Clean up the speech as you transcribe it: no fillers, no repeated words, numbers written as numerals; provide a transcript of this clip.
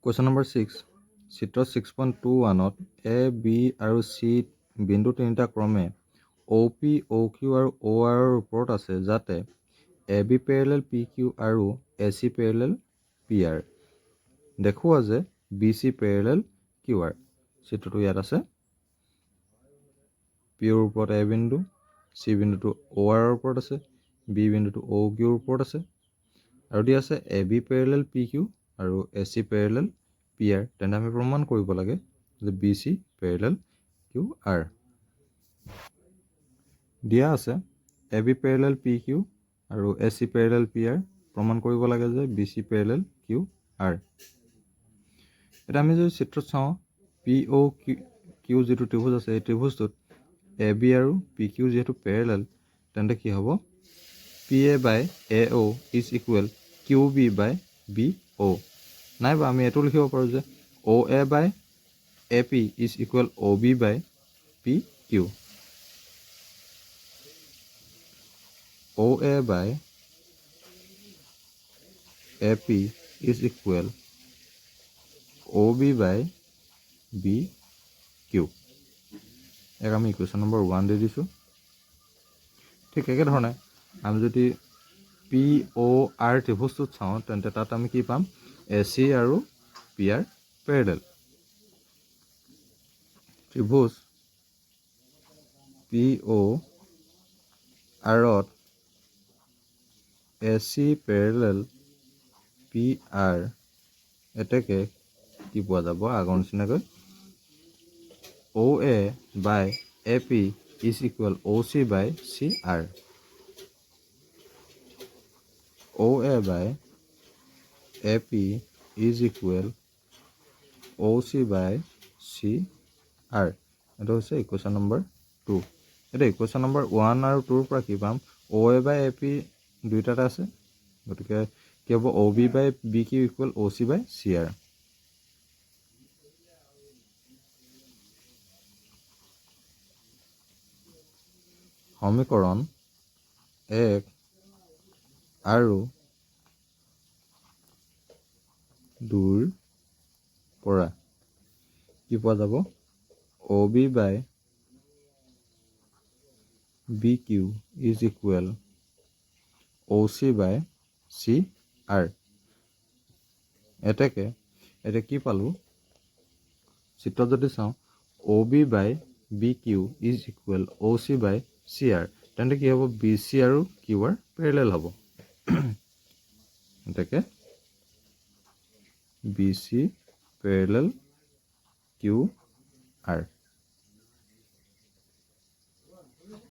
Question number 6. চিত্ৰ 6.21 A B আৰু C বিন্দু তিনিটা ক্ৰমে OP, OQ আৰু OR ৰ ওপৰত আছে যাতে AB পেৰেলেল PQ আৰু AC পেৰেলেল PR দেখুওৱা যে BC পেৰেলেল QR। চিত্ৰটো ইয়াত আছে। P ৰ ওপৰত A বিন্দু, C বিন্দুটো OR ৰ ওপৰত আছে, B বিন্দুটো OQ ৰ ওপৰত আছে আৰু দিয়া আছে AB পেৰেলেল PQ আৰু AC পেৰেলেল PR। তেনে আমি প্ৰমাণ কৰিব লাগে যে BC পেৰেলেল QR। দিয়া আছে AB পেৰেলেল PQ আৰু AC পেৰেলেল PR প্ৰমাণ কৰিব লাগে যে BC পেৰেলেল QR। এটা আমি যদি চিত্ৰত চাওঁ POQ যিটো ত্ৰিভুজ আছে এই ত্ৰিভুজটোত AB আৰু PQ যিহেতু পেৰেলেল তেন্তে কি হ'ব PA by AO is equal QB by BO। নাইবা আমি এইটো লিখিব পাৰোঁ যে OA by AP is equal OB by PQ। OA by AP is equal OB by BQ। এক আমি ইকুৱেশ্যন নম্বৰ 1 দি দিছোঁ। ঠিক একেধৰণে আমি যদি POR ত্ৰিভুজটোত চাওঁ তেন্তে তাত আমি কি পাম AC আৰু PR পেৰেলেল। ত্ৰিভুজ PORত AC পেৰেলেল PR এতেকে কি পোৱা যাব আগৰ নিচিনাকৈ OA by AP is equal OC by CR। OA by AP is equal OC by CR। এইটো হৈছে ইকুৱেশ্যন নম্বৰ 2। এতিয়া ইকুৱেশ্যন নম্বৰ 1 আৰু 2ৰ পৰা কি পাম OA বাই AP দুইটাতে আছে, গতিকে কি হ'ব OB by BQ equal OC by CR। সমীকৰণ 1 আৰু 2ৰ পৰা কি পোৱা যাব OB by BQ is equal OC by CR। এতেকে এতিয়া কি পালোঁ চিত্ৰত যদি চাওঁ OB by BQ is equal OC by CR তেন্তে কি হ'ব BC আৰু QR পেৰেলেল হ'ব। এতেকে BC পেৰেলেল QR।